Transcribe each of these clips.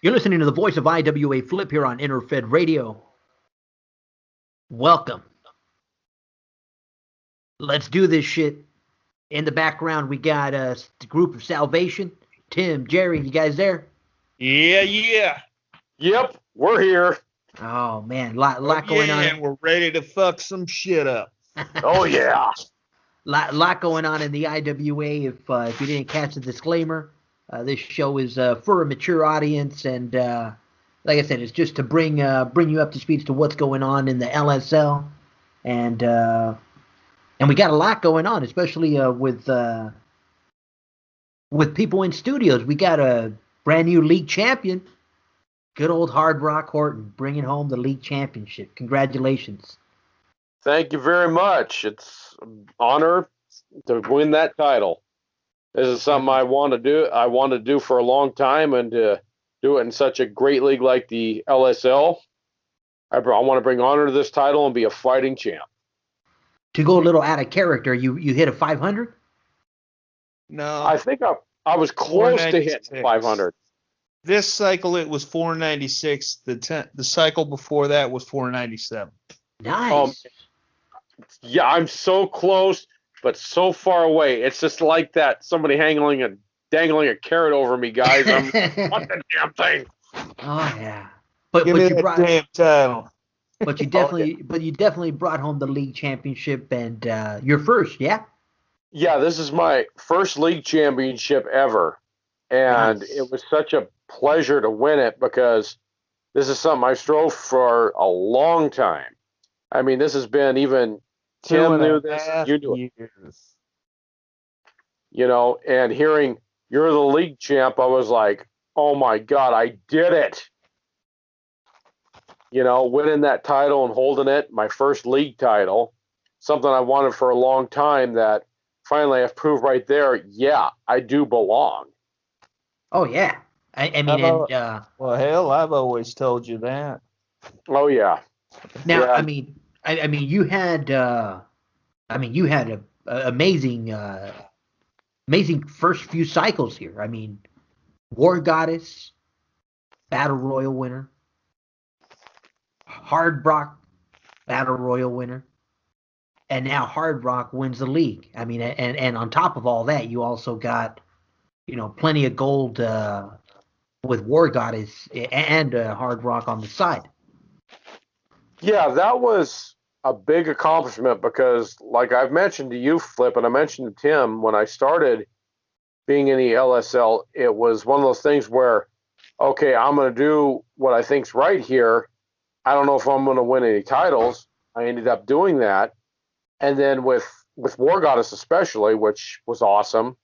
You're listening to the voice of IWA Flip here on Interfed Radio. Welcome. Let's do this shit. In the background, we got the group of Salvation. Tim, Jerry, you guys there? Yeah. Yep, we're here. Oh, man, lot going on. And we're ready to fuck some shit up. Oh, yeah. Lot going on in the IWA. If you didn't catch the disclaimer, this show is for a mature audience, and like I said, it's just to bring you up to speed as to what's going on in the LSL, and we got a lot going on, especially with people in studios. We got a brand new league champion, good old HardRock Horton, bringing home the league championship. Congratulations! Thank you very much. It's an honor to win that title. This is something I want to do. I wanted to do for a long time, and to do it in such a great league like the LSL. I want to bring honor to this title and be a fighting champ. To go a little out of character, you hit a 500? No. I think I was close to hitting 500. This cycle it was 496. The cycle before that was 497. Nice. Yeah, I'm so close, but so far away. It's just like that. Somebody dangling a carrot over me, guys. I'm what the damn thing. Oh yeah. But Give me you brought damn title. But you definitely brought home the league championship, and your first, yeah? Yeah, this is my first league championship ever. And Nice. It was such a pleasure to win it because this is something I strove for a long time. I mean, this has been even Tim knew this, you knew it. You know, and hearing you're the league champ, I was like, oh my God, I did it. You know, winning that title and holding it, my first league title, something I wanted for a long time that finally I've proved right there, yeah, I do belong. Oh yeah. I mean, Well, hell, I've always told you that. Oh yeah. now Yeah. I mean, you had a amazing first few cycles here. I mean, War Goddess, Battle Royal winner, HardRock Battle Royal winner, and now HardRock wins the league. I mean, and on top of all that, you also got, plenty of gold with War Goddess and HardRock on the side. Yeah, that was a big accomplishment because, like I've mentioned to you, Flip, and I mentioned to Tim, when I started being in the LSL, it was one of those things where, okay, I'm going to do what I think's right here. I don't know if I'm going to win any titles. I ended up doing that. And then with War Goddess especially, which was awesome.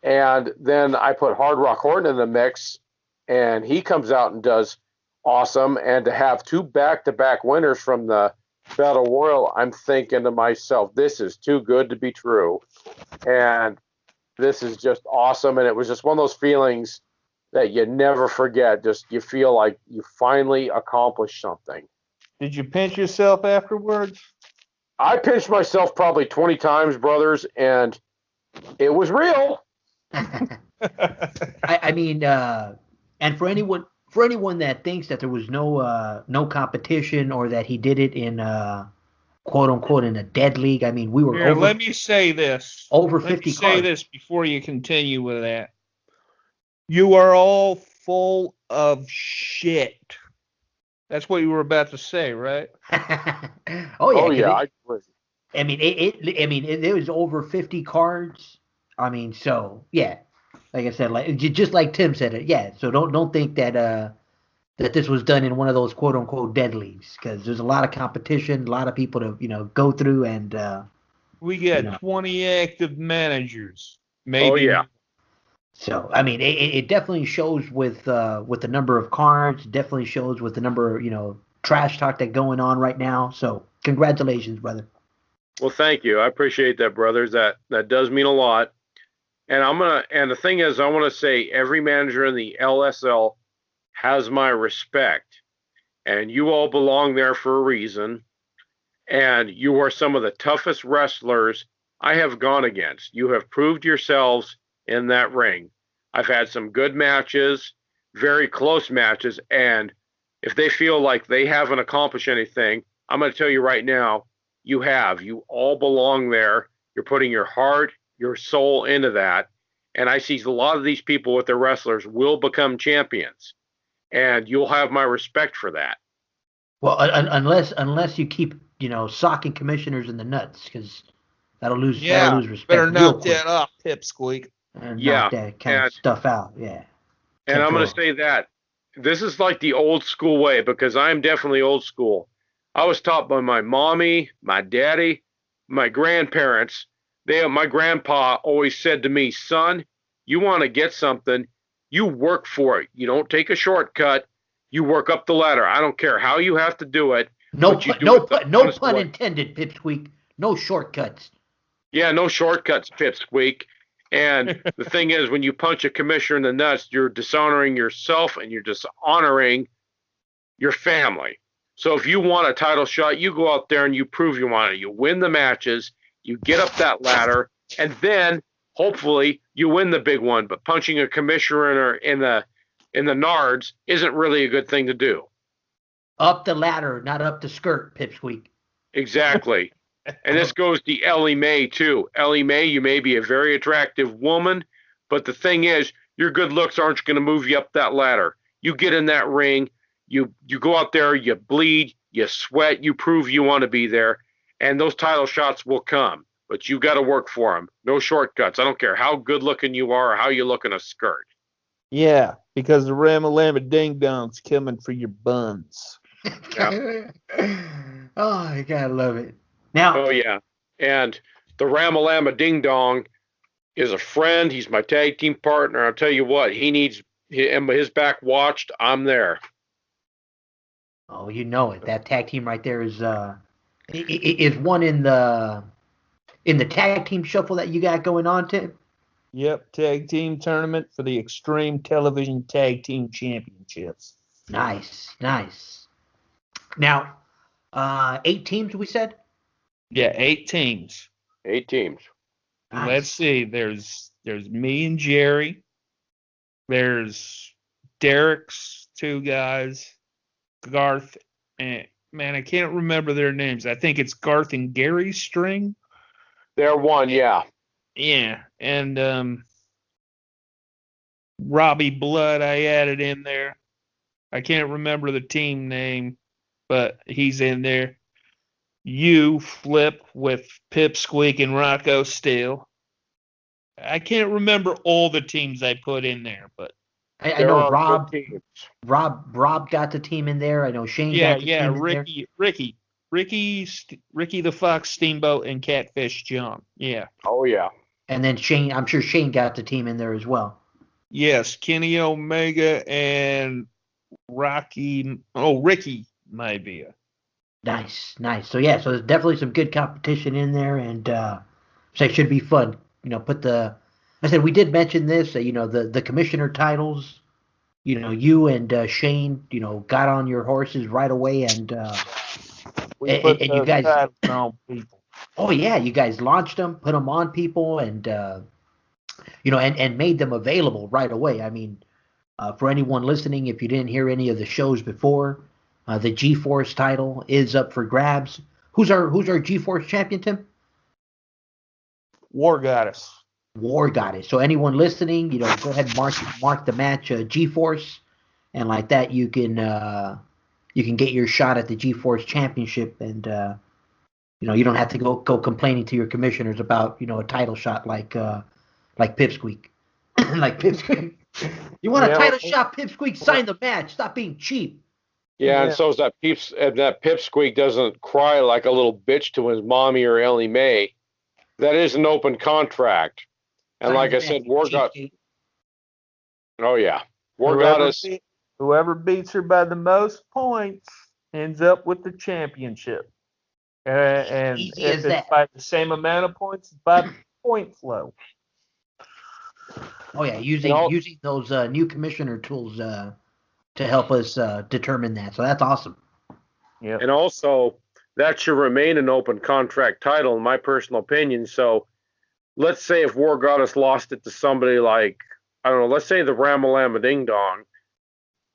And then I put HardRock Horton in the mix, and he comes out and does awesome. And to have two back-to-back winners from the Battle Royal, I'm thinking to myself, this is too good to be true. And this is just awesome. And it was just one of those feelings that you never forget. Just you feel like you finally accomplished something. Did you pinch yourself afterwards? I pinched myself probably 20 times, brothers, and it was real. I mean, and for anyone that thinks that there was no competition, or that he did it in quote unquote in a dead league, I mean, we were Here, let me say this. over Let 50 me say cards. this before you continue with that. You are all full of shit. That's what you were about to say, right? Oh yeah. I agree. I mean, it was over 50 cards. I mean, so yeah, like I said, like just like Tim said it, yeah. So don't think that that this was done in one of those quote unquote dead leagues, because there's a lot of competition, a lot of people to go through, and we got 20 active managers. Maybe. Oh yeah. So I mean, it definitely shows with the number of cards. Definitely shows with the number of trash talk that going on right now. So congratulations, brother. Well, thank you. I appreciate that, brothers. That does mean a lot. And and the thing is, I want to say every manager in the LSL has my respect, and you all belong there for a reason. And you are some of the toughest wrestlers I have gone against. You have proved yourselves in that ring. I've had some good matches, very close matches. And if they feel like they haven't accomplished anything, I'm going to tell you right now, you have. You all belong there. You're putting your heart, your soul into that. And I see a lot of these people with their wrestlers will become champions. And you'll have my respect for that. Well, unless you keep, socking commissioners in the nuts, because that'll lose respect better real knock quick. that off, Pipsqueak. And knock that kind of stuff out. Yeah. And I'm going to say that this is like the old school way, because I'm definitely old school. I was taught by my mommy, my daddy, my grandparents. My grandpa always said to me, son, you want to get something, you work for it. You don't take a shortcut. You work up the ladder. I don't care how you have to do it. No pun intended, Pipsqueak. No shortcuts. Yeah, no shortcuts, Pipsqueak. And the thing is, when you punch a commissioner in the nuts, you're dishonoring yourself and you're dishonoring your family. So if you want a title shot, you go out there and you prove you want it. You win the matches, you get up that ladder, and then hopefully you win the big one. But punching a commissioner in the nards isn't really a good thing to do. Up the ladder, not up the skirt, Pipsqueak. Exactly. And this goes to Ellie Mae, too. Ellie Mae, you may be a very attractive woman, but the thing is, your good looks aren't going to move you up that ladder. You get in that ring, you go out there, you bleed, you sweat, you prove you want to be there, and those title shots will come. But you got to work for them. No shortcuts. I don't care how good looking you are or how you look in a skirt. Yeah, because the Ramalama Ding Dong's coming for your buns. Yeah. Oh, you gotta love it. Now. Oh yeah, and the Ramalama Ding Dong is a friend. He's my tag team partner. I'll tell you what, he needs his back watched. I'm there. Oh, you know it. That tag team right there is one in the tag team shuffle that you got going on, Tim. Yep, tag team tournament for the Extreme Television Tag Team Championships. Nice. Now, 8 teams, we said? Yeah, 8 teams. 8 teams. Nice. Let's see. There's me and Jerry. There's Derek's 2 guys, Garth, and man, I can't remember their names. I think it's Garth and Gary String. They're one, yeah. Yeah, and Robbie Blood I added in there. I can't remember the team name, but he's in there. You Flip with Pipsqueak and Rocco Steele. I can't remember all the teams I put in there, but I know Rob got the team in there. I know Shane got the team in there. Ricky the Fox Steamboat and Catfish John. Yeah. Oh yeah. And then Shane, I'm sure Shane got the team in there as well. Yes, Kenny Omega and Ricky maybe. Nice. So yeah, so there's definitely some good competition in there, and so it should be fun. I said we did mention this. The commissioner titles. You and Shane, got on your horses right away, and you guys on people. Oh yeah, you guys launched them, put them on people, and and made them available right away. I mean, for anyone listening, if you didn't hear any of the shows before, the G-Force title is up for grabs. Who's our G-Force champion, Tim? War Goddess. So anyone listening, go ahead and mark the match G-Force, and like that you can get your shot at the G-Force championship, and you don't have to go complaining to your commissioners about a title shot like Pipsqueak. Like Pipsqueak. You want a title shot, Pipsqueak? Sign the match. Stop being cheap. Yeah, and so is that Pipsqueak doesn't cry like a little bitch to his mommy or Ellie Mae. That is an open contract. And like I said, War Goddess. Oh yeah, War Goddess. Whoever beats her by the most points ends up with the championship. And if it's by the same amount of points, it's by the point flow. Oh yeah, using those new commissioner tools to help us determine that. So that's awesome. Yeah. And also, that should remain an open contract title, in my personal opinion. So, let's say if War Goddess lost it to somebody like, I don't know, let's say the Ramalama Ding Dong,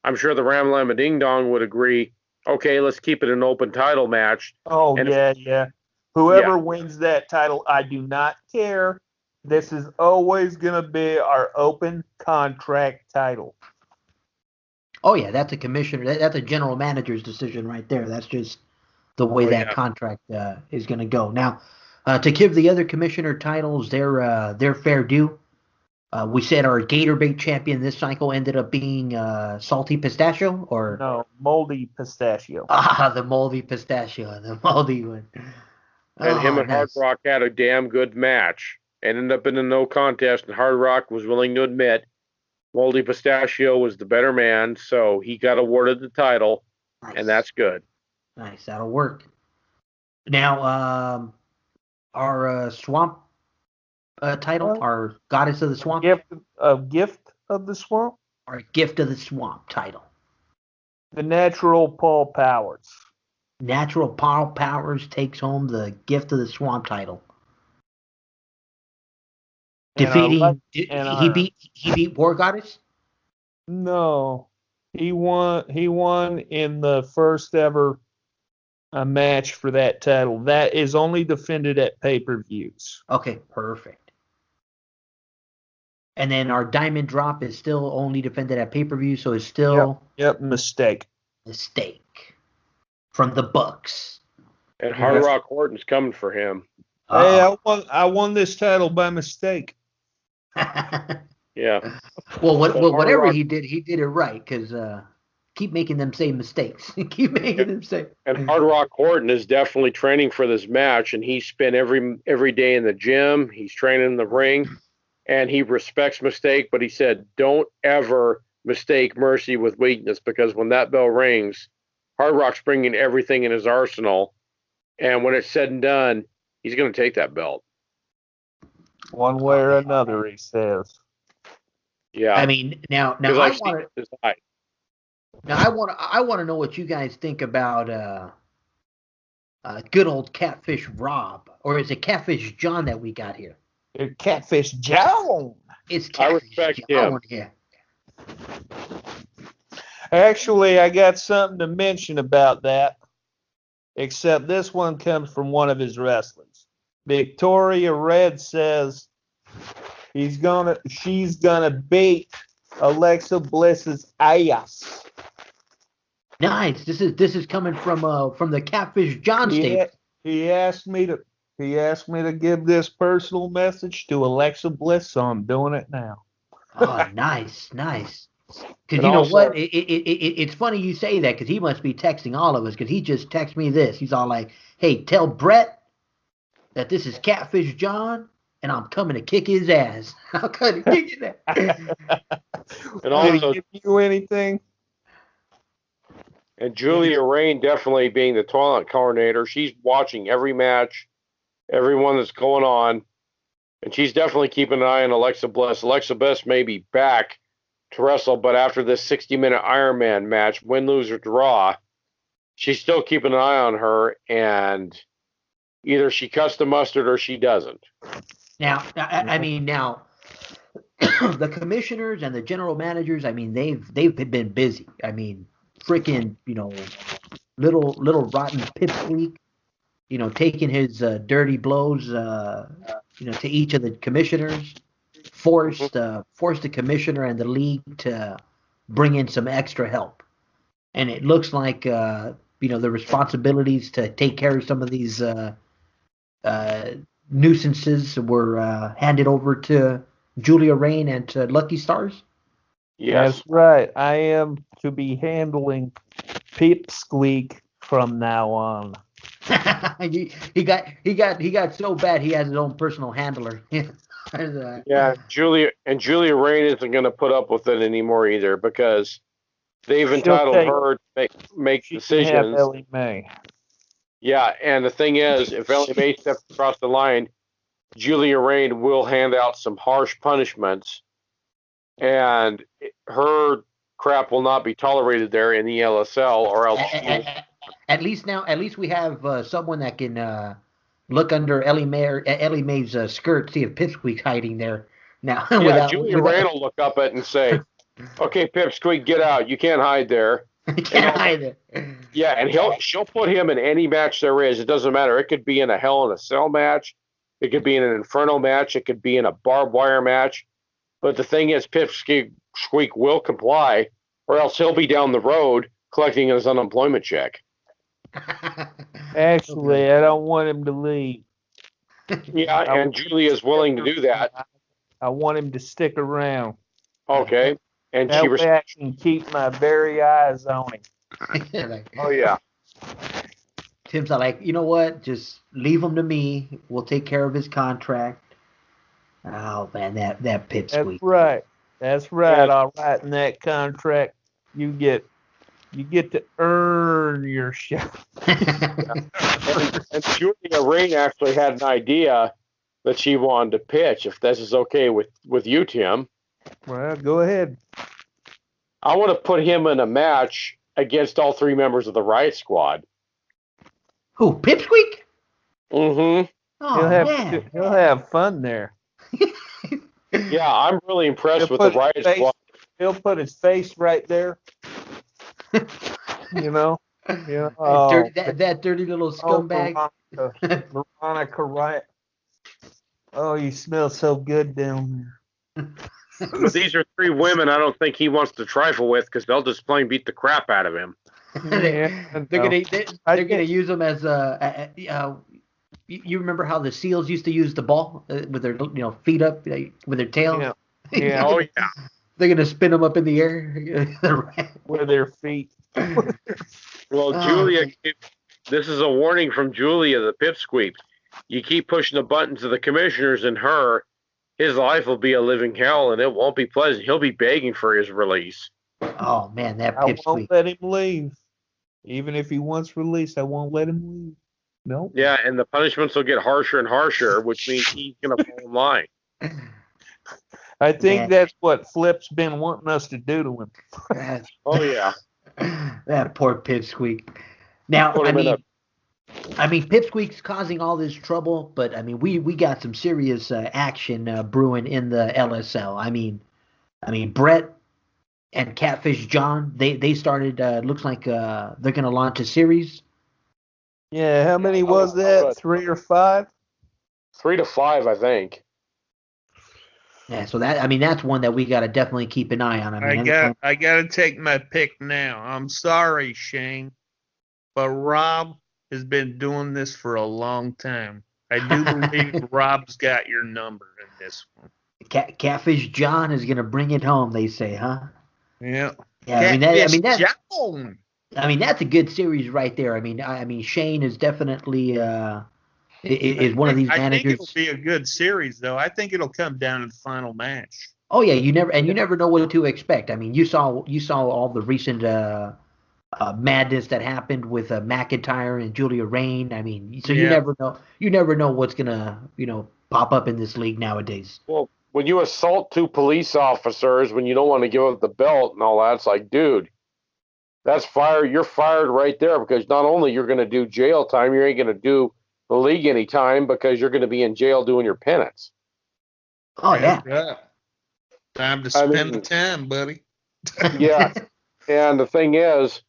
I'm sure the Ram Lama Ding Dong would agree. Okay, let's keep it an open title match. Oh, and yeah. Whoever wins that title, I do not care. This is always going to be our open contract title. Oh yeah, that's a commissioner. That's a general manager's decision right there. That's just the way that contract is going to go. Now, to give the other commissioner titles their fair due, we said our Gator Bait champion this cycle ended up being Salty Pistachio, or no, Moldy Pistachio. The moldy pistachio, the moldy one. And him and nice. HardRock had a damn good match. And ended up in a no contest, and HardRock was willing to admit Moldy Pistachio was the better man, so he got awarded the title, nice. And that's good. Nice, that'll work. Now, our swamp title, our Goddess of the Swamp. Gift of the Swamp? Our Gift of the Swamp title. The Natural Paul Powers. Natural Paul Powers takes home the Gift of the Swamp title. Defeating, he beat War Goddess? No, he won in the first ever match for that title. That is only defended at pay-per-views. Okay, perfect. And then our Diamond Drop is still only defended at pay-per-view, so it's still mistake from the Bucks. And HardRock Horton's coming for him. Hey, I won this title by mistake. Yeah. Well, whatever he did it right, because keep making them say mistakes. Keep making them say. And HardRock Horton is definitely training for this match, and he spent every day in the gym. He's training in the ring, and he respects mistake, but he said, don't ever mistake mercy with weakness, because when that bell rings, HardRock's bringing everything in his arsenal, and when it's said and done, he's going to take that belt. One way or another, he says. Yeah. I mean, now I want to know what you guys think about good old Catfish Rob, or is it Catfish John that we got here? Catfish John. It's Catfish John here. Actually, I got something to mention about that, except this one comes from one of his wrestlers. Victoria Red says she's gonna beat Alexa Bliss's ass. Nice. This is coming from the Catfish John state. He asked me to give this personal message to Alexa Bliss, so I'm doing it now. Oh, nice. Because you know what? It's funny you say that, because he must be texting all of us, because he just texted me this. He's all like, hey, tell Brett that this is Catfish John, and I'm coming to kick his ass. How could he kick his ass? And also, did he give you anything? And Julia Rain definitely being the toilet coordinator. She's watching every match, everyone that's going on, and she's definitely keeping an eye on Alexa Bliss. Alexa Bliss may be back to wrestle, but after this 60-minute Iron Man match, win, lose, or draw, she's still keeping an eye on her, and either she cuts the mustard or she doesn't. Now, I mean, the commissioners and the general managers, I mean, they've been busy. I mean, freaking, little rotten pipsqueak, taking his dirty blows, to each of the commissioners, forced the commissioner and the league to bring in some extra help. And it looks like, the responsibilities to take care of some of these nuisances were handed over to Julia Rain and to Lucky Stars. Yes, that's right. I am to be handling Pipsqueak from now on. he got so bad he has his own personal handler. Yeah, Julia Rain isn't going to put up with it anymore either, because they've entitled her to make decisions. Can have Ellie Mae. Yeah, and the thing is, if Ellie Mae steps across the line, Julia Rain will hand out some harsh punishments, and her crap will not be tolerated there in the LSL, or else. At least we have someone that can look under Ellie Mae's skirt, see if Pipsqueak's hiding there now. Yeah, Julia Rain will look up at it and say, Okay, Pipsqueak, get out. You can't hide there. Can't hide it. Yeah, and she'll put him in any match there is. It doesn't matter. It could be in a Hell in a Cell match. It could be in an Inferno match. It could be in a barbed wire match. But the thing is, Pipsqueak will comply, or else he'll be down the road collecting his unemployment check. Actually, I don't want him to leave. Yeah, and Julia is willing to do that. I want him to stick around. Okay, and That way I can keep my very eyes on him. Oh yeah. Tim's like, you know what? Just leave him to me. We'll take care of his contract. Oh man, that Pipsqueak. That's right. Yeah. I'll write in that contract. You get to earn your shot. And Julia Rain actually had an idea that she wanted to pitch. If this is okay with you, Tim. Well, go ahead. I want to put him in a match against all three members of the Riot Squad. Who, Pipsqueak? Mm-hmm. Oh, man. He'll have fun there. Yeah, I'm really impressed with the Riot Squad. He'll put his face right there. You know? That dirty little scumbag. Veronica Riot. Oh, you smell so good down there. But these are three women I don't think he wants to trifle with because they'll just plain beat the crap out of him. They're gonna use them as you remember how the seals used to use the ball with their feet up with their tails? Yeah. Oh yeah. They're gonna spin them up in the air with their feet. Well, Julia, this is a warning from Julia, the Pipsqueak. You keep pushing the buttons of the commissioners and her, his life will be a living hell, and it won't be pleasant. He'll be begging for his release. Oh man, that I Pipsqueak. won't let him leave. Even if he wants released, I won't let him leave. No. Yeah, and the punishments will get harsher and harsher, which means he's going to fall in line. I think that's what Flip's been wanting us to do to him. Oh yeah. That poor Pipsqueak. Now, I mean, Pipsqueak's causing all this trouble, but I mean, we got some serious action brewing in the LSL. I mean, Brett and Catfish John, they started. Looks like they're gonna launch a series. Yeah, how many was that? 3 or 5? 3 to 5, I think. Yeah, so that's one that we got to definitely keep an eye on. I got to take my pick now. I'm sorry, Shane, but Rob has been doing this for a long time. I do believe Rob's got your number in this one. Catfish John is gonna bring it home. They say, huh? Yeah. John. I mean, that's a good series right there. I mean, Shane is definitely is one of these managers. I think it'll be a good series, though. I think it'll come down to the final match. Oh yeah, you never know what to expect. I mean, you saw all the recent madness that happened with McIntyre and Julia Rain. I mean, so you never know what's gonna pop up in this league nowadays. Well, when you assault 2 police officers when you don't want to give up the belt and all that, it's like, dude. That's fire. You're fired right there because not only you're going to do jail time, you ain't going to do the league any time because you're going to be in jail doing your penance. Oh yeah. Time to spend the time, buddy. Yeah, and the thing is,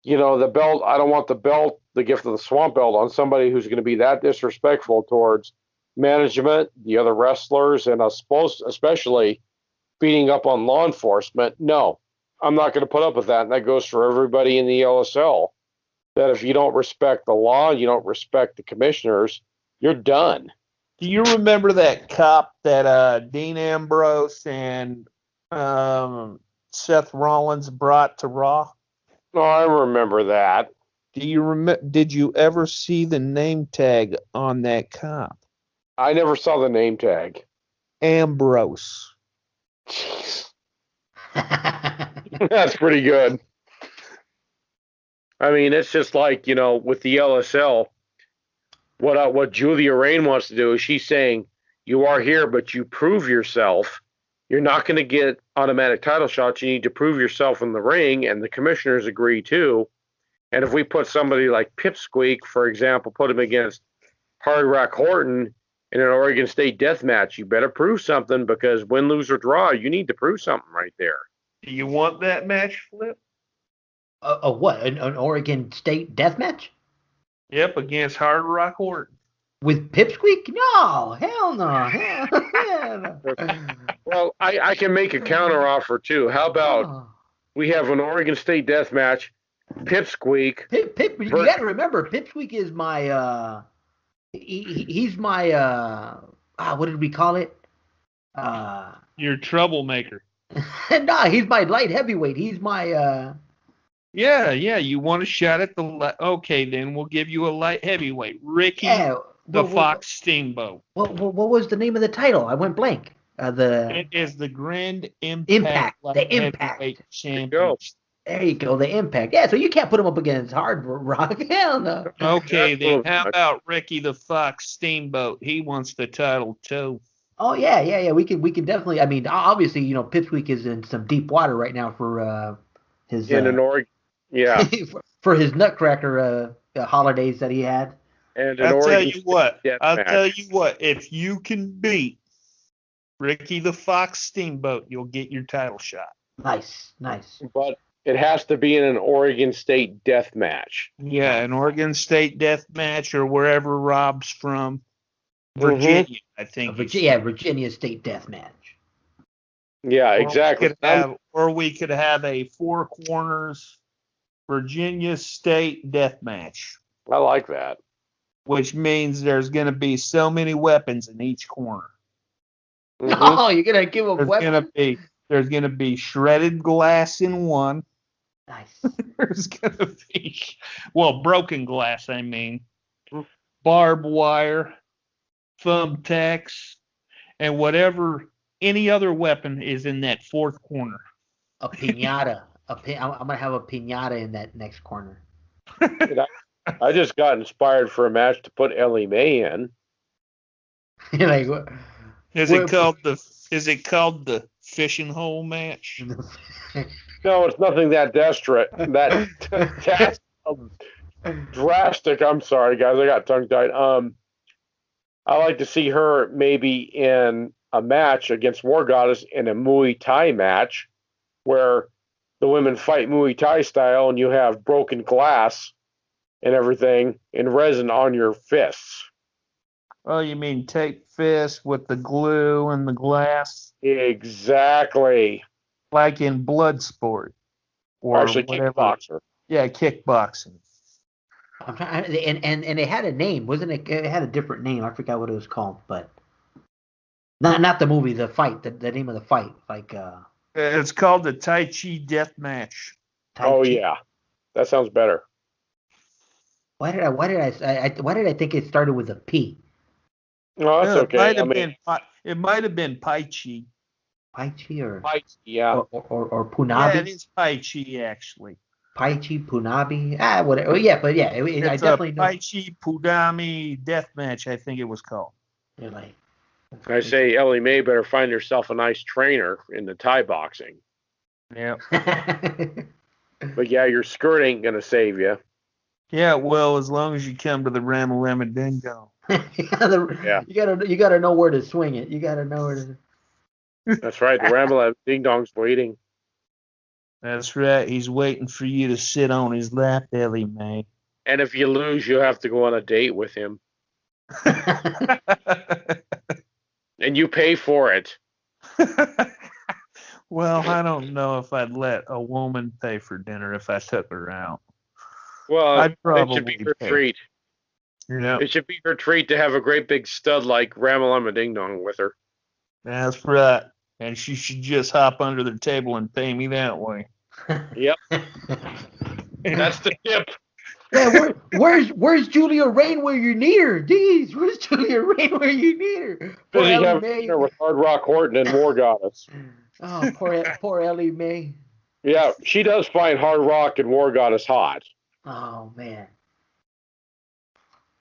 the belt. I don't want the belt, the gift of the swamp belt, on somebody who's going to be that disrespectful towards management, the other wrestlers, and especially beating up on law enforcement. No. I'm not going to put up with that, and that goes for everybody in the LSL, that if you don't respect the law, you don't respect the commissioners, you're done. Do you remember that cop that Dean Ambrose and Seth Rollins brought to Raw? Oh, I remember that. Did you ever see the name tag on that cop? I never saw the name tag. Ambrose. Jeez. That's pretty good. I mean, it's just like, with the LSL, what Julia Rain wants to do is she's saying, you are here, but you prove yourself. You're not going to get automatic title shots. You need to prove yourself in the ring, and the commissioners agree too. And if we put somebody like Pipsqueak, for example, put him against HardRock Horton in an Oregon State death match, you better prove something because win, lose, or draw, you need to prove something right there. Do you want that match, Flip? What? An Oregon State death match Yep, against Hard Rock Horton. with Pipsqueak? No, hell no, hell no. Well, I can make a counter offer too. How about Oh. we have an Oregon State death match, Pipsqueak. You got to remember, Pipsqueak is my he's my what did we call it? Your troublemaker. No, he's my light heavyweight. He's my Yeah. You want a shot at the okay? Then we'll give you a light heavyweight, Ricky the Fox Steamboat. What was the name of the title? I went blank. It is the Grand Impact. The Impact. Champion. There you go, the Impact. Yeah, so you can't put him up against Hard Rock. Hell no. Okay, then how about Ricky the Fox Steamboat? He wants the title too. Oh yeah. We can definitely. I mean, obviously, Pipsqueak is in some deep water right now for his in an Oregon, yeah, for his Nutcracker holidays that he had. And I'll tell you what. If you can beat Ricky the Fox Steamboat, you'll get your title shot. Nice. But it has to be in an Oregon State death match. Yeah, an Oregon State death match or wherever Rob's from. Virginia, I think. Virginia State death match. Yeah, exactly. Or we could have a four corners Virginia State death match. I like that. Which means there's going to be so many weapons in each corner. Mm-hmm. Oh, you're going to give them weapons? There's going to be shredded glass in one. Nice. There's going to be, broken glass, I mean. Barbed wire, thumbtacks, and whatever any other weapon is in that fourth corner. A piñata. I'm going to have a piñata in that next corner. I just got inspired for a match to put Ellie Mae in. Like what? Is it called the fishing hole match? No, it's nothing that drastic. I'm sorry, guys. I got tongue-tied. I like to see her maybe in a match against War Goddess in a Muay Thai match where the women fight Muay Thai style and you have broken glass and everything in resin on your fists. Oh, you mean tape fist with the glue and the glass? Exactly. Like in Bloodsport. Or actually, whatever. Kickboxer. Yeah, kickboxing. And it had a name, wasn't it? It had a different name. I forgot what it was called, but not the movie, the fight, the name of the fight, like. It's called the Tai Chi Death Match. Yeah, that sounds better. Why did I think it started with a P? No, that's okay. It might have been Pai Chi. Pai Chi or Pai Chi, yeah. Or Punabi. Yeah, it is Pai Chi actually. Pai Chi, Punabi. Whatever. Yeah, but yeah, I definitely know. Pai Chi Punami Death Match, I think it was called. You're like. I say Ellie Mae better find herself a nice trainer in the Thai boxing. Yeah. But yeah, your skirt ain't gonna save you. Yeah, well, as long as you come to the Ramalama Dingo. Yeah. You gotta know where to swing it. You gotta know where to. That's right. The Ramalama Ding Dong's waiting. That's right. He's waiting for you to sit on his lap, Ellie Mae. And if you lose, you have to go on a date with him. And you pay for it. Well, I don't know if I'd let a woman pay for dinner if I took her out. Well, I'd probably it should be her treat. Yeah. It should be her treat to have a great big stud like Ramalama Ding Dong with her. That's right. And she should just hop under the table and pay me that way. Yep. That's the tip. Yeah, where's Julia Rain where you need her? Jeez, where's Julia Rain where you need her? Busy having dinner with HardRock Horton and War Goddess. Oh, poor Ellie Mae. Yeah, she does find HardRock and War Goddess hot. Oh man.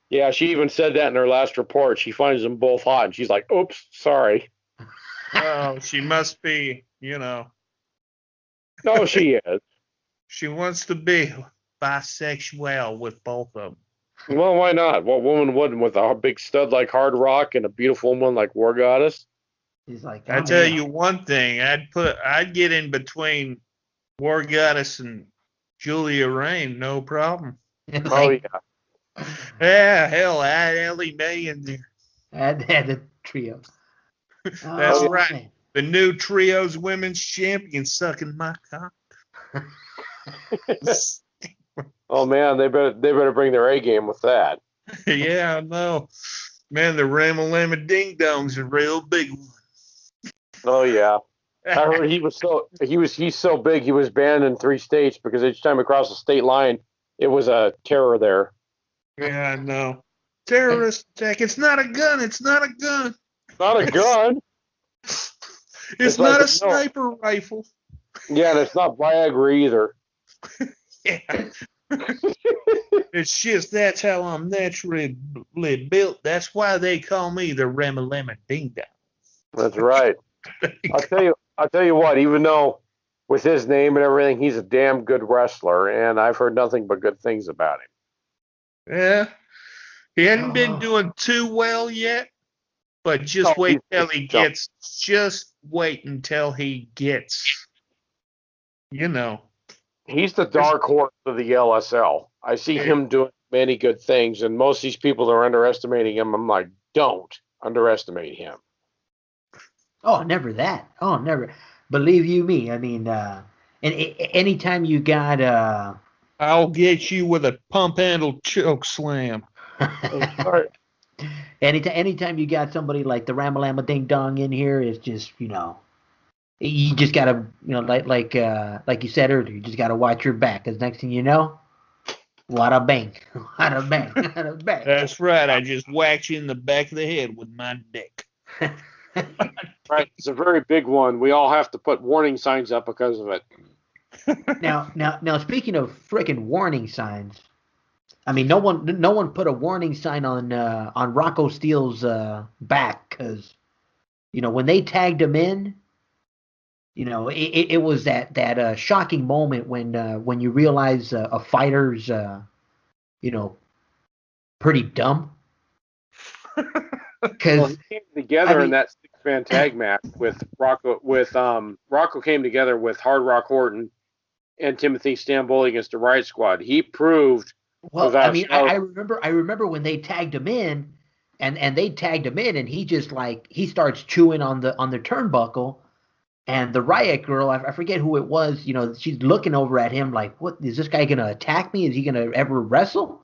Yeah, she even said that in her last report. She finds them both hot, and she's like, "Oops, sorry." Oh, she must be, No, she is. She wants to be bisexual with both of them. Well, why not? What woman wouldn't with a big stud like HardRock and a beautiful woman like War Goddess? He's like, I tell you one thing, I'd get in between War Goddess and Julia Rain, no problem. Oh yeah. Yeah, hell, I had Ellie Mae in there. Had the trio. That's right. Man. The new Trios Women's Champion sucking my cock. Oh man, they better bring their A game with that. Yeah, I know. Man, the Ramalama Ding Dong's a real big one. Oh yeah. I heard he's so big he was banned in 3 states because each time across the state line it was a terror there. Yeah, I know. Terrorist attack. It's not a gun. It's not a gun. Not a gun. It's not a sniper rifle. Yeah, and it's not Viagra either. Yeah. It's just that's how I'm naturally built. That's why they call me the Ramalama Ding Dong. That's right. I'll tell you what, even though with his name and everything, he's a damn good wrestler, and I've heard nothing but good things about him. Yeah. He hadn't been doing too well yet, but just wait until he gets, you know. He's the dark horse of the LSL. I see him doing many good things, and most of these people are underestimating him. I'm like, don't underestimate him. Oh, never that. Oh, never. Believe you me. I mean, and anytime you got I'll get you with a pump handle choke slam. Anytime you got somebody like the Ramalama Ding Dong in here, it's just, you just gotta, like you said earlier, you just gotta watch your back, because next thing you know, wada bang. That's right. I just whacked you in the back of the head with my dick. Right, it's a very big one. We all have to put warning signs up because of it. Now, speaking of freaking warning signs, I mean, no one put a warning sign on Rocco Steele's back, because, when they tagged him in, it was that shocking moment when you realize a fighter's pretty dumb. Because he came together in that 6-man tag match with Rocco. Rocco came together with HardRock Horton and Timothy Stamboli against the Riot Squad. He proved. Well, I mean, I remember when they tagged him in, and they tagged him in, and he just he starts chewing on the turnbuckle, and the Riot Girl, I forget who it was, she's looking over at him like, what, is this guy gonna attack me? Is he gonna ever wrestle?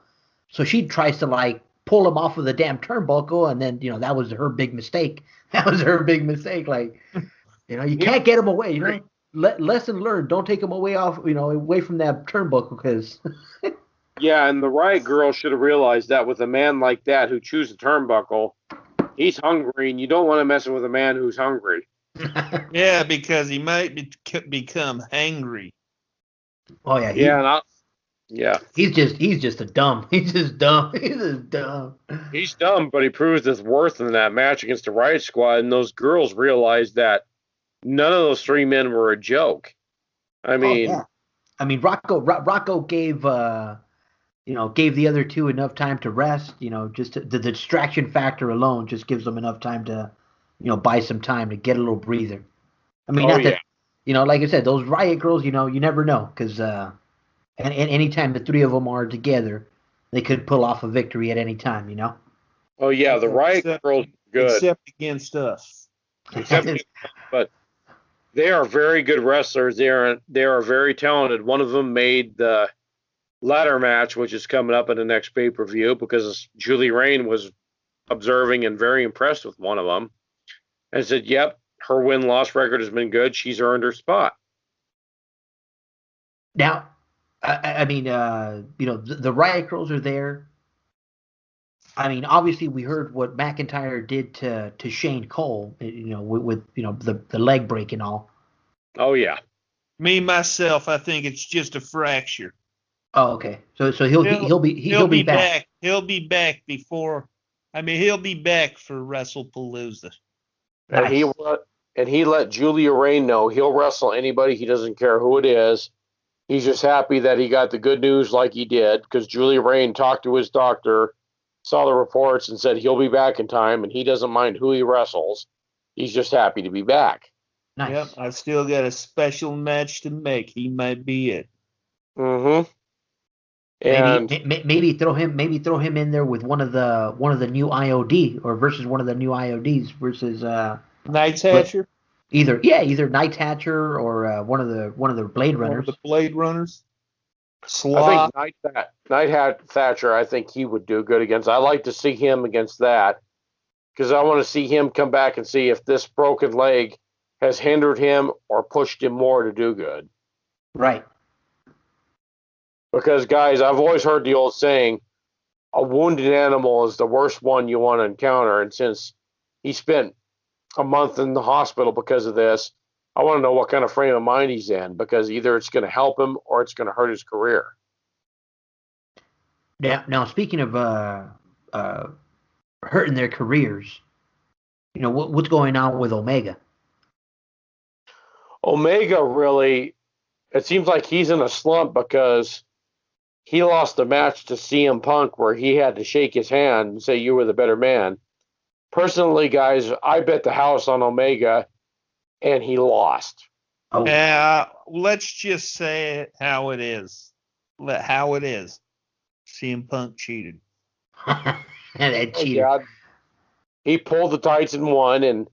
So she tries to pull him off of the damn turnbuckle, and then that was her big mistake. Like, you can't get him away. Lesson learned. Don't take him away from that turnbuckle, because. Yeah, and the Riot Girl should have realized that with a man like that who chews a turnbuckle, he's hungry, and you don't want to mess with a man who's hungry. Yeah, because he might become hangry. Oh yeah. Yeah. He's just a dumb. He's just dumb. He's dumb, but he proves his worth in that match against the Riot Squad, and those girls realized that none of those 3 men were a joke. I mean, Rocco gave gave the other 2 enough time to rest. Just the distraction factor alone just gives them enough time to, buy some time to get a little breather. I mean, like I said, those Riot Girls, you never know, because and anytime the 3 of them are together, they could pull off a victory at any time. Oh yeah, the Riot Girls are good, except against us. But they are very good wrestlers. They are very talented. One of them made the ladder match, which is coming up in the next pay-per-view, because Julie Rain was observing and very impressed with one of them, and said, "Yep, her win-loss record has been good. She's earned her spot." Now, I mean, the Riot Girls are there. I mean, obviously, we heard what McIntyre did to Shane Cole, with the leg break and all. Oh yeah. Me myself, I think it's just a fracture. Oh, okay. So he'll be back. He'll be back before. I mean, he'll be back for WrestlePalooza. Nice. And he let Julia Rain know he'll wrestle anybody. He doesn't care who it is. He's just happy that he got the good news like he did, because Julia Rain talked to his doctor, saw the reports, and said he'll be back in time, and he doesn't mind who he wrestles. He's just happy to be back. Nice. Yep, I still got a special match to make. He might be it. Mm-hmm. And Maybe throw him in there with one of the new IOD or versus one of the new IODs versus Night's Hatcher? either Night Hatcher or one of the Blade One of Runners. the Blade Runners? I think Night Thatcher, I think he would do good against. I like to see him against that because I want to see him come back and see if this broken leg has hindered him or pushed him more to do good. Right. Because, guys, I've always heard the old saying, a wounded animal is the worst one you want to encounter. And since he spent a month in the hospital because of this, I want to know what kind of frame of mind he's in, because either it's going to help him or it's going to hurt his career. Now speaking of hurting their careers, what's going on with Omega? Omega really, it seems like he's in a slump because he lost a match to CM Punk where he had to shake his hand and say you were the better man. Personally, guys, I bet the house on Omega, and he lost. Oh. Let's just say it how it is. How it is. CM Punk cheated. That cheater. Yeah, he pulled the tights and won, and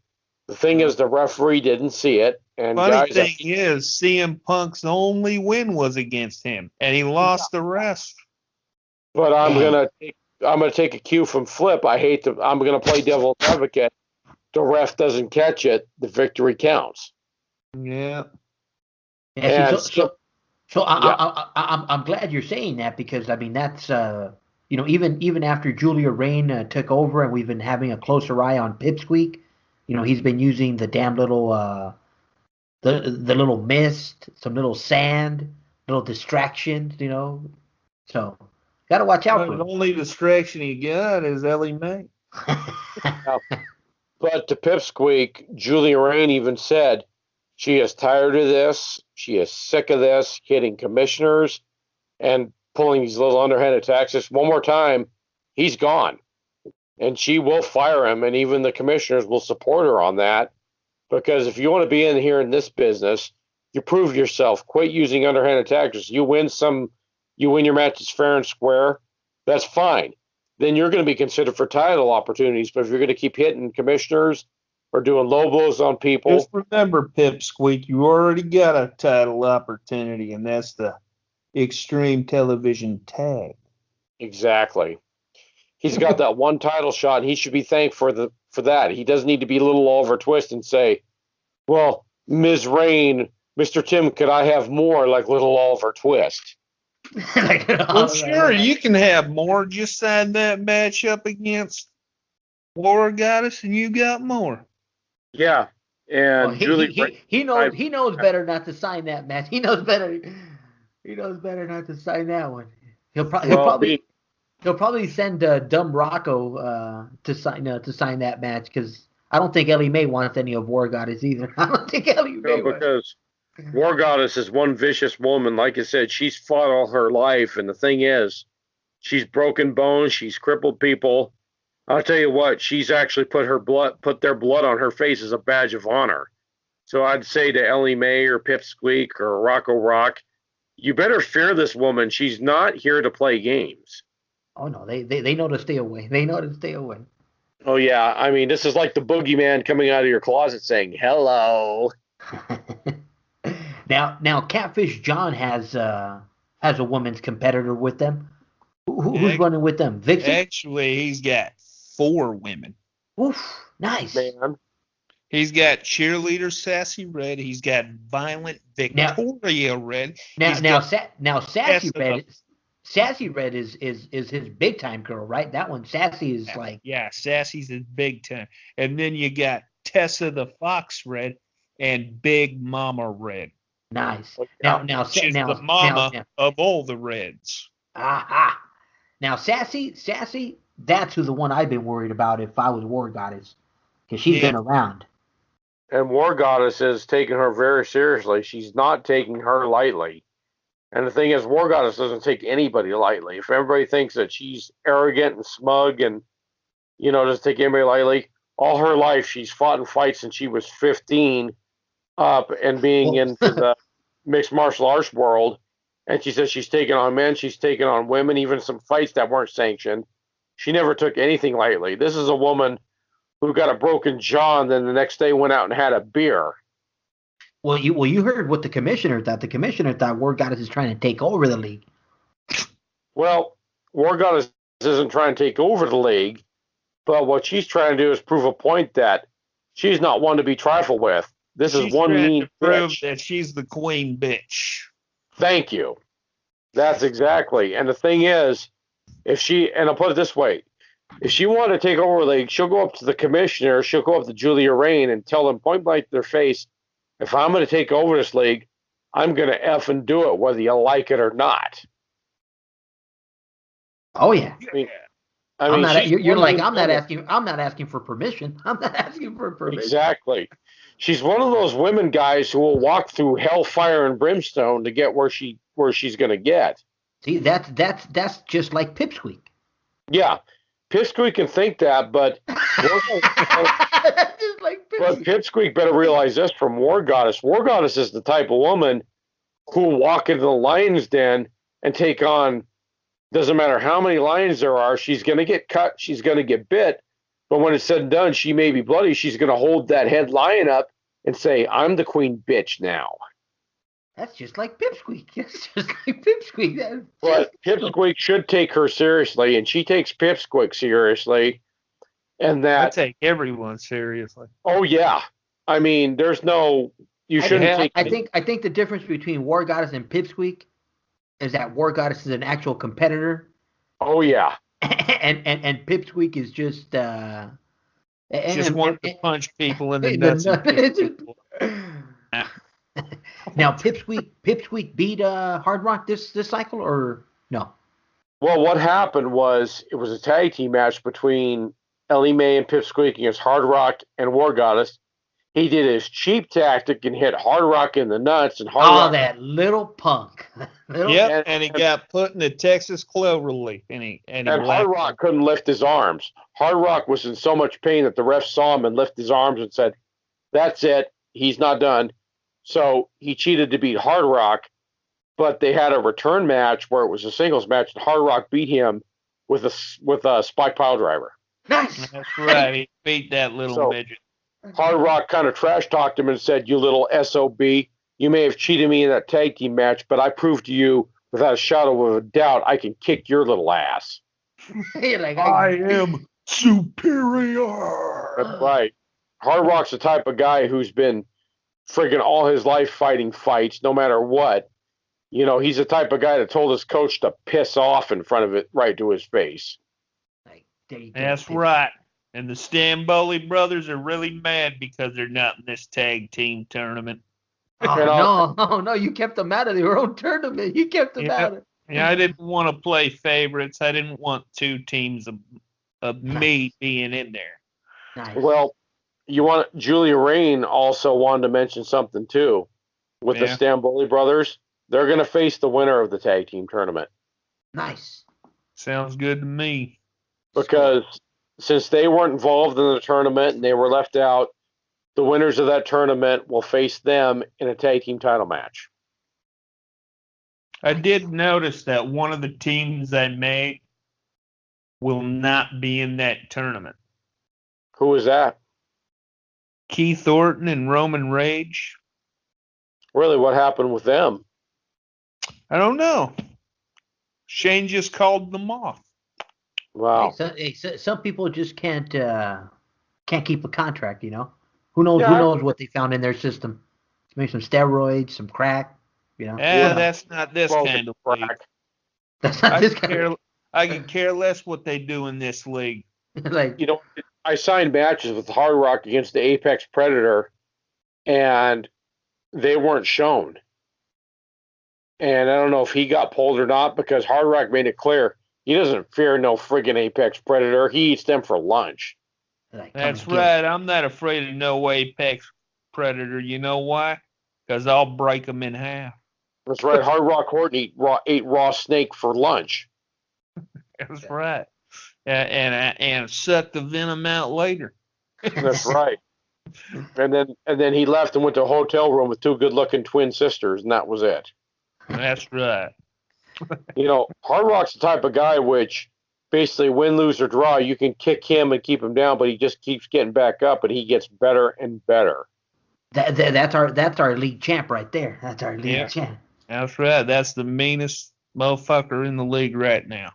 the thing is, the referee didn't see it. And Funny thing is, CM Punk's only win was against him, and he lost the rest. But I'm gonna take a cue from Flip. I'm gonna play devil's advocate. The ref doesn't catch it, the victory counts. Yeah. I'm glad you're saying that, because I mean that's even after Julia Rain took over and we've been having a closer eye on Pipsqueak, he's been using the damn little the little mist, some little sand, little distractions, so got to watch out for him. The only distraction he got is Ellie Mae. But to Pipsqueak, Julia Rain even said she is tired of this. She is sick of this, hitting commissioners and pulling these little underhanded taxes. One more time, he's gone. And she will fire him, and even the commissioners will support her on that. Because if you want to be in here in this business, you prove yourself. Quit using underhanded tactics. You win your matches fair and square, that's fine. Then you're going to be considered for title opportunities. But if you're going to keep hitting commissioners or doing low blows on people, just remember, Pipsqueak, you already got a title opportunity, and that's the Extreme Television Tag. Exactly. He's got that one title shot, and he should be thanked for that. He doesn't need to be a little Oliver Twist and say, well, Ms. Rain, Mr. Tim, could I have more like little Oliver Twist? Well, sure, you can have more. Just sign that match up against Laura Goddess, and you got more. Yeah, and he knows better not to sign that match. He knows better not to sign that one. He'll probably send Dumb Rocco to sign that match, because I don't think Ellie Mae wants any of War Goddess either. I don't think Ellie Mae wants. Because War Goddess is one vicious woman. Like I said, she's fought all her life, and the thing is, she's broken bones. She's crippled people. I'll tell you what, she's actually put their blood on her face as a badge of honor. So I'd say to Ellie Mae or Pipsqueak or Rocco Rock, you better fear this woman. She's not here to play games. Oh no, they know to stay away. They know to stay away. Oh yeah, I mean, this is like the boogeyman coming out of your closet saying hello. Now, Catfish John has a woman's competitor with them. Who's running with them? Vixen? Actually, he's got 4 women. Oof, nice. Man. He's got Cheerleader Sassy Red. He's got Violent Victoria Red. Sassy Red. Sassy Red is his big time girl, right? That one, Sassy is like. Yeah, Sassy's his big time. And then you got Tessa the Fox Red and Big Mama Red. Now, she's the mama of all the Reds. Now, Sassy, that's who the one I've been worried about if I was War Goddess, because she's been around. And War Goddess is taking her very seriously. She's not taking her lightly. And the thing is, War Goddess doesn't take anybody lightly. If everybody thinks that she's arrogant and smug and, doesn't take anybody lightly, all her life she's fought in fights since she was 15 up and being into the mixed martial arts world. And she says she's taken on men, she's taken on women, even some fights that weren't sanctioned. She never took anything lightly. This is a woman who got a broken jaw and then the next day went out and had a beer. Well, you heard what the commissioner thought. The commissioner thought War Goddess is trying to take over the league. Well, War Goddess isn't trying to take over the league, but what she's trying to do is prove a point that she's not one to be trifled with. This is one mean prove bitch. that she's the queen bitch. Thank you. That's exactly. And the thing is, and I'll put it this way, if she wanted to take over the league, she'll go up to the commissioner, she'll go up to Julia Rain and tell them point blank to their face, if I'm going to take over this league, I'm going to effing do it, whether you like it or not. Oh yeah. I'm not asking for permission. I'm not asking for permission. Exactly. She's one of those women guys who will walk through hellfire and brimstone to get where she's going to get. See, that's just like Pipsqueak. Yeah, Pipsqueak can think that, but just like but Pipsqueak better realize this from War Goddess. War Goddess is the type of woman who will walk into the lion's den and take on. Doesn't matter how many lions there are, she's going to get cut, she's going to get bit, but when it's said and done, she may be bloody, she's going to hold that head lion up and say, I'm the queen bitch now. That's just like Pipsqueak. That's just like Pipsqueak. But Pipsqueak should take her seriously, and she takes Pipsqueak seriously. And that I take everyone seriously. Oh, yeah. I mean, there's no, you shouldn't take. I think the difference between War Goddess and Pipsqueak is that War Goddess is an actual competitor. Oh yeah. and Pipsqueak is just wanting to punch people in the nuts. Now Pipsqueak beat HardRock this cycle or no? Well, what happened was it was a tag team match between Ellie Mae and Pipsqueak against HardRock and War Goddess. He did his cheap tactic and hit HardRock in the nuts, and HardRock. Oh, that little punk. And he got put in the Texas clover leaf, and HardRock couldn't lift his arms. HardRock was in so much pain that the ref saw him and lifted his arms and said, "That's it. He's not done." So he cheated to beat HardRock, but they had a return match where it was a singles match, and HardRock beat him with a spike pile driver. Nice. That's right. He beat that little midget. HardRock kind of trash talked him and said, "You little SOB, you may have cheated me in that tag team match, but I proved to you without a shadow of a doubt I can kick your little ass." I am superior. That's right. HardRock's the type of guy who's been friggin' all his life fighting fights, no matter what. You know, he's the type of guy that told his coach to piss off in front of it right to his face. That's right. And the Stamboli brothers are really mad because they're not in this tag team tournament. Oh, no, you kept them out of your own tournament. You kept them out. Yeah, I didn't want to play favorites. I didn't want two teams of me being in there. Nice. Well, Julia Rain also wanted to mention something too. With the Stamboli brothers, they're going to face the winner of the tag team tournament. Nice. Sounds good to me. Because since they weren't involved in the tournament and they were left out, the winners of that tournament will face them in a tag team title match. I did notice that one of the teams I made will not be in that tournament. Who is that? Keith Horton and Roman Rage. Really, what happened with them? I don't know. Shane just called them off. Wow. Some people just can't keep a contract, you know. Who knows what they found in their system? Maybe some steroids, some crack, you know. That's not this kind of league. That's not this kind of. I can care less what they do in this league. I signed matches with HardRock against the Apex Predator, and they weren't shown. And I don't know if he got pulled or not because HardRock made it clear he doesn't fear no friggin' Apex Predator. He eats them for lunch. That's right. I'm not afraid of no Apex Predator. You know why? Because I'll break them in half. That's right. HardRock Horton ate raw snake for lunch. That's right. And suck the venom out later. That's right. And then he left and went to a hotel room with two good-looking twin sisters, and that was it. That's right. Hard Rock's the type of guy which basically win, lose, or draw, you can kick him and keep him down, but he just keeps getting back up, and he gets better and better. That's our league champ right there. That's our league champ. That's right. That's the meanest motherfucker in the league right now.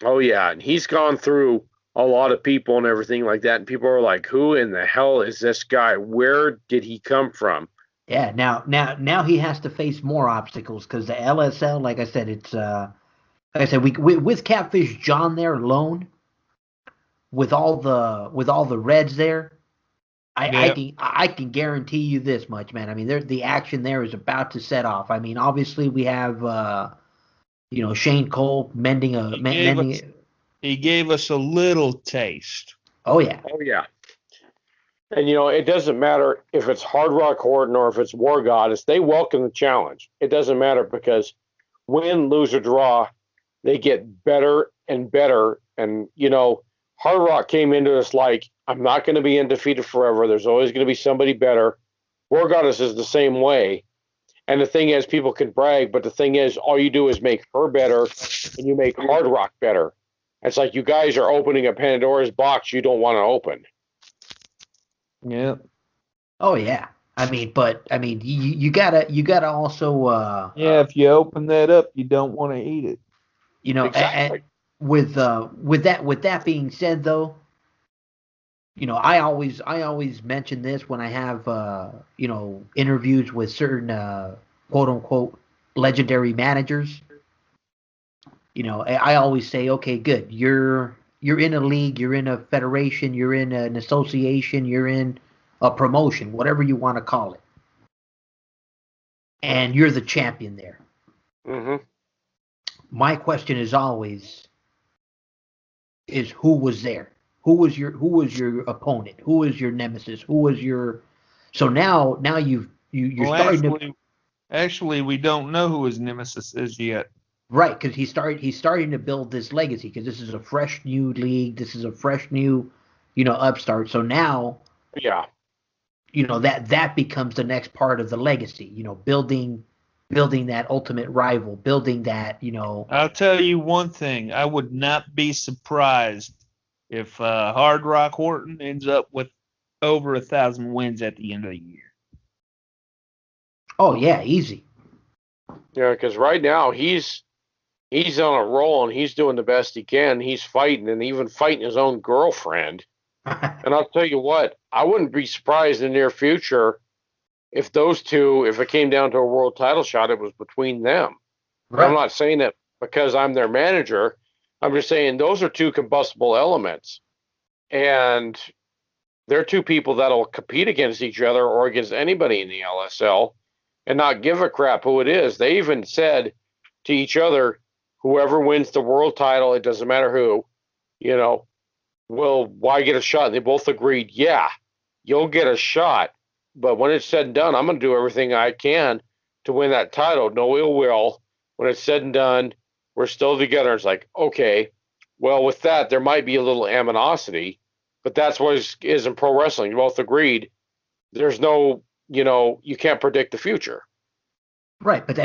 Oh yeah, and he's gone through a lot of people and everything like that, and people are like, "Who in the hell is this guy? Where did he come from?" Yeah. Now he has to face more obstacles because the LSL, like I said, we with Catfish John there alone, with all the Reds there. I can guarantee you this much, man. I mean, the action there is about to set off. I mean, obviously we have Shane Cole mending it. He gave us a little taste. Oh yeah. Oh yeah. And it doesn't matter if it's Hard Rock Horton or if it's War Goddess, they welcome the challenge. It doesn't matter because win, lose, or draw, they get better and better. And Hard Rock came into this like, I'm not going to be undefeated forever. There's always going to be somebody better. War Goddess is the same way. And the thing is, people can brag, but the thing is, all you do is make her better and you make Hard Rock better. It's like you guys are opening a Pandora's box you don't want to open. Yeah. Oh yeah. You gotta also. If you open that up, you don't want to eat it. Exactly. And with that being said, though, I always mention this when I have interviews with certain quote unquote legendary managers. I always say, okay, good. You're in a league, you're in a federation, you're in an association, you're in a promotion, whatever you want to call it, and you're the champion there. Mm-hmm. My question is always who was there? Who was your opponent? Who was your nemesis? Who was your? So now you're starting to. Actually, we don't know who his nemesis is yet. Right, because he's starting to build this legacy because this is a fresh new league. This is a fresh new, upstart. So now, yeah, that becomes the next part of the legacy. Building that ultimate rival, building that. I'll tell you one thing. I would not be surprised if Hard Rock Horton ends up with over 1,000 wins at the end of the year. Oh yeah, easy. Yeah, because right now he's on a roll and he's doing the best he can. He's fighting and even fighting his own girlfriend. And I'll tell you what, I wouldn't be surprised in the near future if those two, if it came down to a world title shot, it was between them. Right. I'm not saying that because I'm their manager. I'm just saying those are two combustible elements. And they're two people that'll compete against each other or against anybody in the LSL and not give a crap who it is. They even said to each other, whoever wins the world title, it doesn't matter who, why get a shot? And they both agreed, yeah, you'll get a shot. But when it's said and done, I'm going to do everything I can to win that title. No ill will. When it's said and done, we're still together. It's like, okay, well, with that, there might be a little animosity, but that's what is in pro wrestling. You both agreed. There's no, you can't predict the future. Right. But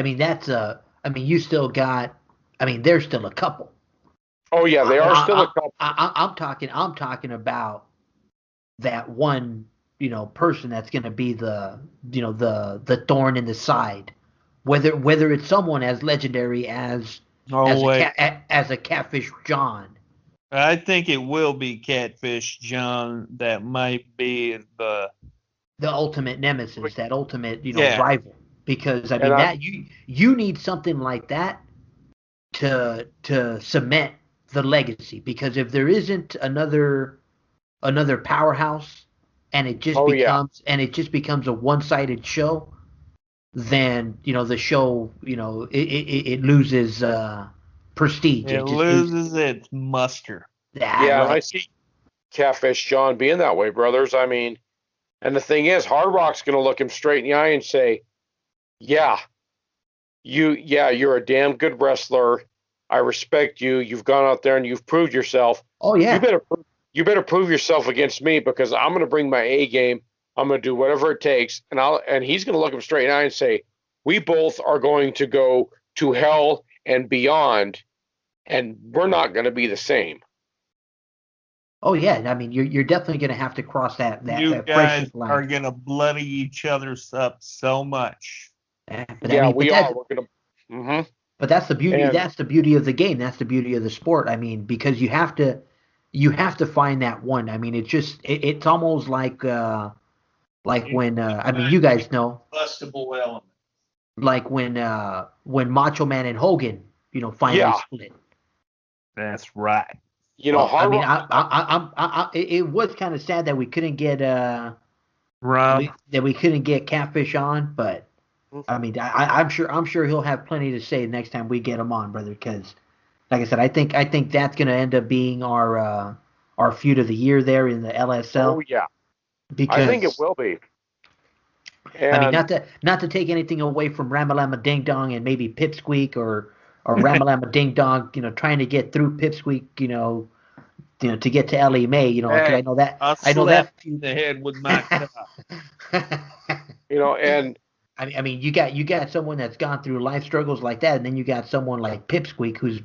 you still got, they're still a couple. Oh yeah, they are still a couple. I'm talking about that one, person that's going to be the thorn in the side, whether it's someone as legendary as a Catfish John. I think it will be Catfish John that might be the ultimate nemesis, that ultimate rival, because that you need something like that to cement the legacy, because if there isn't another powerhouse and it just becomes a one-sided show, then the show it loses prestige. It loses its muster. Yeah, and I see Catfish John being that way, brothers. And the thing is, Hard Rock's going to look him straight in the eye and say, "Yeah, you're a damn good wrestler. I respect you. You've gone out there and you've proved yourself. Oh yeah. you better prove yourself against me because I'm going to bring my A game. I'm going to do whatever it takes. And he's going to look him straight in the eye and say, we both are going to go to hell and beyond, and we're not going to be the same. Oh yeah, I mean you're definitely going to have to cross that You that guys friendship line. are gonna bloody each other's up so much. But Yeah, I mean, we are. We're going to. Mm-hmm. but that's the beauty. And That's the beauty of the game. That's the beauty of the sport. I mean, because you have to find that one. I mean, it's almost like when I mean you guys know Bustable element. like when Macho Man and Hogan finally yeah, split. That's right. Well, I Hard mean, Rock. it was kind of sad that we couldn't get Rum. that we couldn't get Catfish on, but I mean, I'm sure he'll have plenty to say next time we get him on, brother. Because, like I said, I think that's gonna end up being our feud of the year there in the LSL. Oh yeah, Because I think it will be. I mean, And not to take anything away from Ramalama Ding Dong and maybe Pipsqueak or Ramalama Ding Dong, trying to get through Pipsqueak, to get to Ellie Mae, 'cause Hey, I know that I'll I know slap that you in the head with my cup. and I mean, you got someone that's gone through life struggles like that, and then you got someone like Pipsqueak who's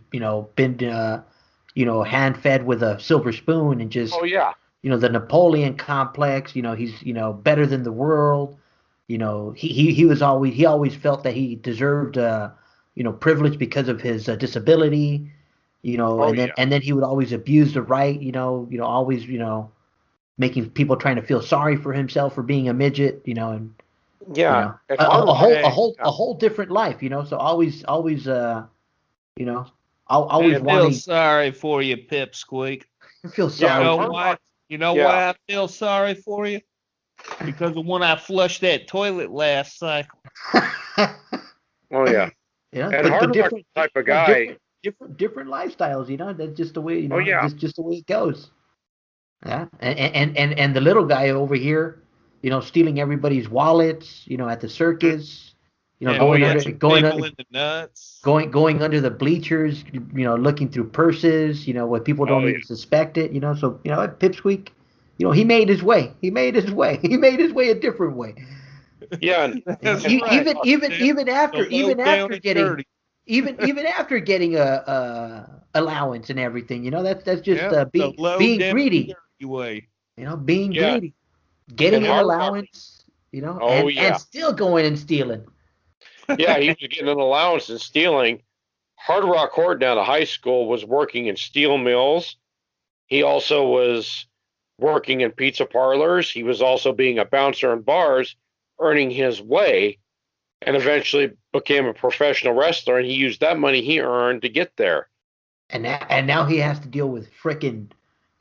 been hand fed with a silver spoon and just oh yeah, the Napoleon complex. He's better than the world. He always felt that he deserved privilege because of his disability. oh And yeah, then he would always abuse the right. Always making people trying to feel sorry for himself for being a midget. And yeah. And a Hard Rock. whole Hey, a whole different life. So always always I feel wanting sorry for you, Pipsqueak. to feel You sorry. Yeah, know Hard why? Rock. You know Yeah. why I feel sorry for you? Because of when I flushed that toilet last cycle. Oh yeah. And But Hard Rock different, type of guy. different lifestyles. That's just the way. Oh yeah. Just the way it goes. Yeah, and the little guy over here, stealing everybody's wallets, at the circus, Yeah, going yeah. under, punching going people under, in the nuts. going under the bleachers, looking through purses, where people don't Oh yeah. even suspect it, So Pipsqueak, he made his way. He made his way. He made his way a different way. Yeah. And, That's and right. Even after The low down and getting dirty. even after getting a allowance and everything, that's just Yep, the low being down and greedy, dirty way. being yeah. greedy, getting And an Hard Rock. allowance, Oh and yeah. still going and stealing. Yeah. He was getting an allowance and stealing. Hard Rock Horton out of high school was working in steel mills. He also was working in pizza parlors. He was also being a bouncer in bars, earning his way, and eventually became a professional wrestler. And he used that money he earned to get there. And now he has to deal with frickin'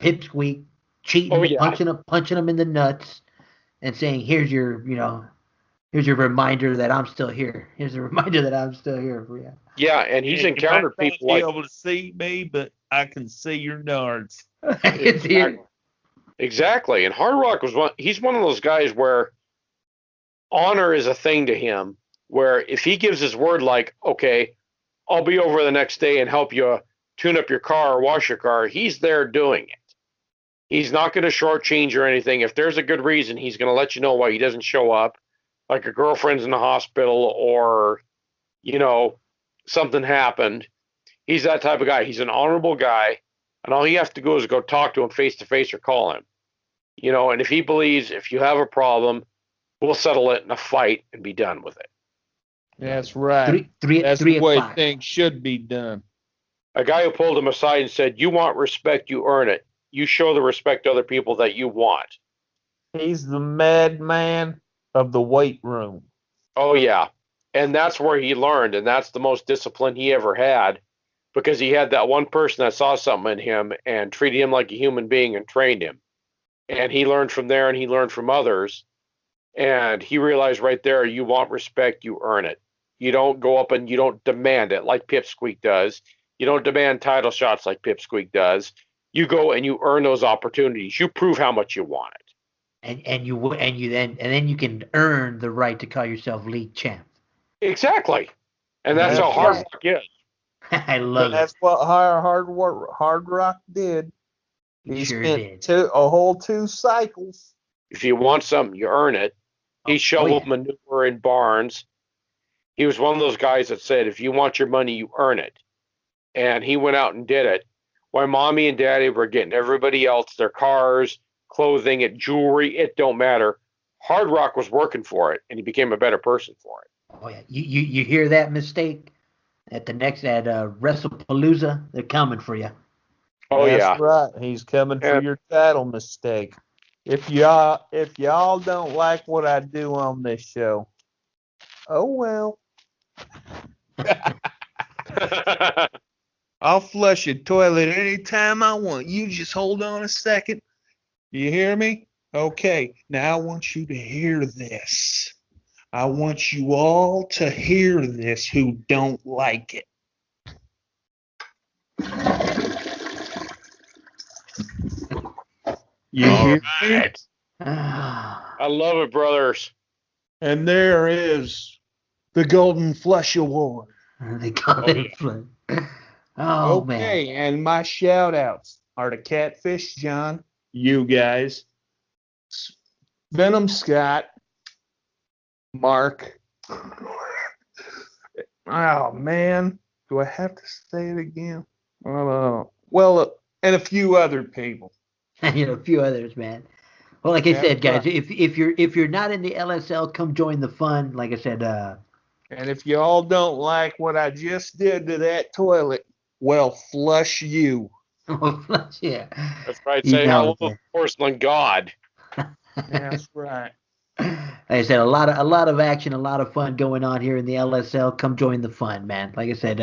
Pipsqueak cheating, Oh yeah. punching him in the nuts, and saying, "Here's your reminder that I'm still here. Here's a reminder that I'm still here for you." Yeah, and he's You encountered might not people be like able to see me, but I can see your nards. It's here. exactly. And Hard Rock he's one of those guys where honor is a thing to him, where if he gives his word like, okay, I'll be over the next day and help you tune up your car or wash your car, he's there doing it. He's not going to shortchange or anything. If there's a good reason, he's going to let you know why he doesn't show up, like a girlfriend's in the hospital or, something happened. He's that type of guy. He's an honorable guy, and all you have to do is go talk to him face to face or call him. And if he believes if you have a problem, we'll settle it in a fight and be done with it. That's right. That's Three the way o'clock. things should be done. A guy who pulled him aside and said, "You want respect, you earn it. You show the respect to other people that you want." He's the madman of the weight room. Oh yeah, and that's where he learned, and that's the most discipline he ever had, because he had that one person that saw something in him and treated him like a human being and trained him. And he learned from there, and he learned from others. And he realized right there, you want respect, you earn it. You don't go up and you don't demand it like Pipsqueak does. You don't demand title shots like Pipsqueak does. You go and you earn those opportunities. You prove how much you want it. And then you can earn the right to call yourself league champ. Exactly. And that's That's how Hard right. Rock is. I love That's it. what Hard Rock did. He sure spent did. a whole 2 cycles. If you want something, you earn it. He shoveled manure in barns. He was one of those guys that said, if you want your money, you earn it. And he went out and did it. While mommy and daddy were getting everybody else their cars, clothing, jewelry, it don't matter. HardRock was working for it, and he became a better person for it. Oh yeah, you hear that mistake at WrestlePalooza? They're coming for you. Oh That's yeah, right. He's coming for your title mistake. If y'all don't like what I do on this show, oh well. I'll flush your toilet anytime I want. You just hold on a second. You hear me? Okay. Now I want you to hear this. I want you all to hear this who don't like it. You hear me? I love it, brothers. And there is the Golden Flush Award. The Golden Flush. Oh, okay, man. and my shout outs are to Catfish John, you guys, Venom Scott, Mark. Oh, man. Do I have to say it again? Well, and a few other people. A few others, man. Well, like I said, guys, if you're not in the LSL, come join the fun. Like I said, and if you all don't like what I just did to that toilet, well, flush you. Yeah. That's right. Say hello to the porcelain god. That's right. Like I said, a lot of action, a lot of fun going on here in the LSL. Come join the fun, man. Like I said,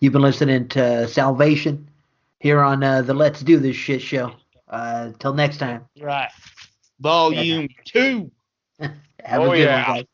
you've been listening to Salvation here on the Let's Do This Shit show. Till next time. Right. Volume 2. Have a good one, guys.